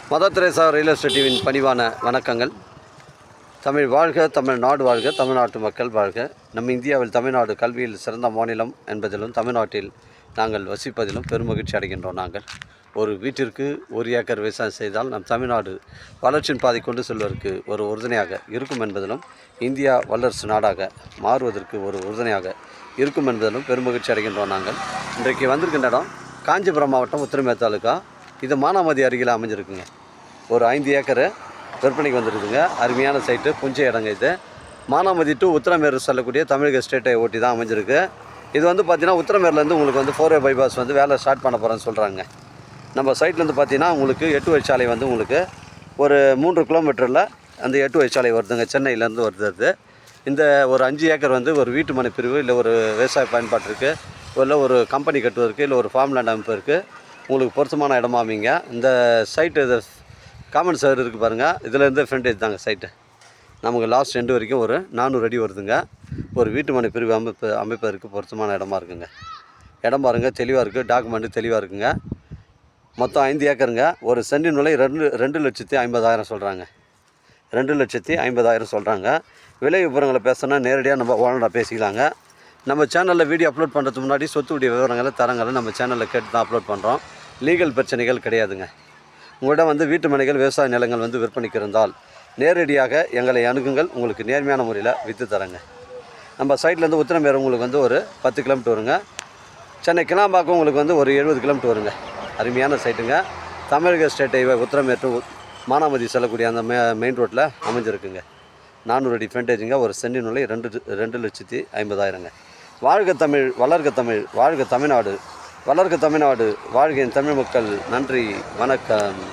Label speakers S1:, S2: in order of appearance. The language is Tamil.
S1: மதர் தெரேசா ரியல் எஸ்டேட் டிவியின் பணிவான வணக்கங்கள். தமிழ் வாழ்க, தமிழ்நாடு வாழ்க, தமிழ்நாட்டு மக்கள் வாழ்க. நம் இந்தியாவில் தமிழ்நாடு கல்வியில் சிறந்த மாநிலம் என்பதிலும் தமிழ்நாட்டில் நாங்கள் வசிப்பதிலும் பெருமகிழ்ச்சி அடைகின்றோம். நாங்கள் ஒரு வீட்டிற்கு 1 ஏக்கர் விவசாயம் செய்தால் நம் தமிழ்நாடு வளர்ச்சியின் பாதை கொண்டு செல்வதற்கு ஒரு உறுதுணையாக இருக்கும் என்பதிலும் இந்தியா வல்லரசு நாடாக மாறுவதற்கு ஒரு உறுதுணையாக இருக்கும் என்பதிலும் பெருமகிழ்ச்சி அடைகின்றோம். நாங்கள் இன்றைக்கு வந்திருக்கின்ற இடம் காஞ்சிபுரம் மாவட்டம் உத்திரமேர் தாலுகா. இது மானாமதி அருகில் அமைஞ்சிருக்குங்க. ஒரு 5 ஏக்கரு விற்பனைக்கு வந்துருக்குதுங்க. அருமையான சைட்டு, புஞ்ச இடங்க. இது மானாமதி டு உத்திரமேர் செல்லக்கூடிய தமிழக ஸ்டேட்டை ஓட்டி தான் அமைஞ்சிருக்கு. இது வந்து பார்த்திங்கன்னா உத்திரமேர்லேருந்து உங்களுக்கு வந்து 4-வே பைபாஸ் வந்து வேலை ஸ்டார்ட் பண்ண போகிறேன்னு சொல்கிறாங்க. நம்ம சைட்லேருந்து பார்த்திங்கன்னா உங்களுக்கு 8 வழிச்சாலை வந்து உங்களுக்கு ஒரு 3 கிலோமீட்டரில் அந்த 8 வழிச்சாலை வருதுங்க. சென்னையிலேருந்து வருது. இந்த ஒரு 5 ஏக்கர் வந்து ஒரு வீட்டு மனை பிரிவு, இல்லை ஒரு விவசாய பயன்பாட்டிற்கு, இல்லை ஒரு கம்பெனி கட்டுவதற்கு, இல்லை ஒரு ஃபார்ம் லேண்ட் அமைப்பு இருக்குது. உங்களுக்கு பொருத்தமான இடமா அமைங்க. இந்த சைட்டு இது காமன் சைடு இருக்குது பாருங்கள். இதிலேருந்து ஃப்ரண்டேஜ் தாங்க சைட்டு. நமக்கு லாஸ்ட் எண்டு வரைக்கும் ஒரு 400 அடி வருதுங்க. ஒரு வீட்டு மனை பிரிவு அமைப்பதற்கு பொருத்தமான இடமா இருக்குங்க. இடம் பாருங்கள், தெளிவாக இருக்குது. டாக்குமெண்ட்டு தெளிவாக இருக்குங்க. மொத்தம் 5 ஏக்கருங்க. ஒரு சென்டின் விலை 2,50,000 சொல்கிறாங்க. 2,50,000 சொல்கிறாங்க. விலை விவரங்களை பேசணுன்னா நேரடியாக நம்ம ஓனராக பேசிக்கலாங்க. நம்ம சேனலில் வீடியோ அப்லோட் பண்ணுறதுக்கு முன்னாடி சொத்துடைய விவரங்களை தரங்களை நம்ம சேனலில் கேட்டு தான் அப்லோட் பண்ணுறோம். லீகல் பிரச்சனைகள் கிடையாதுங்க. உங்களிடம் வந்து வீட்டு மனைகள், விவசாய நிலங்கள் வந்து விற்பனைக்கு இருந்தால் நேரடியாக எங்களை அணுகுங்கள். உங்களுக்கு நேர்மையான முறையில் விற்று தரங்க. நம்ம சைட்லேருந்து உத்திரமேர் உங்களுக்கு வந்து ஒரு 10 கிலோமீட்டர் வருங்க. சென்னை கிளாம்பாக்கம் உங்களுக்கு வந்து ஒரு 70 கிலோமீட்டர் வருங்க. அருமையான சைட்டுங்க. தமிழக state highway Uthiramerur to Manamathi செல்லக்கூடிய அந்த மெயின் ரோட்டில் அமைஞ்சிருக்குங்க. 400 அடி ஃப்ரண்டேஜுங்க. ஒரு சென்டின் விலை 2,50,000. வாழ்க தமிழ், வளர்க தமிழ், வாழ்க தமிழ்நாடு, வளர்க தமிழ்நாடு, வாழ்க தமிழ் மக்கள். நன்றி, வணக்கம்.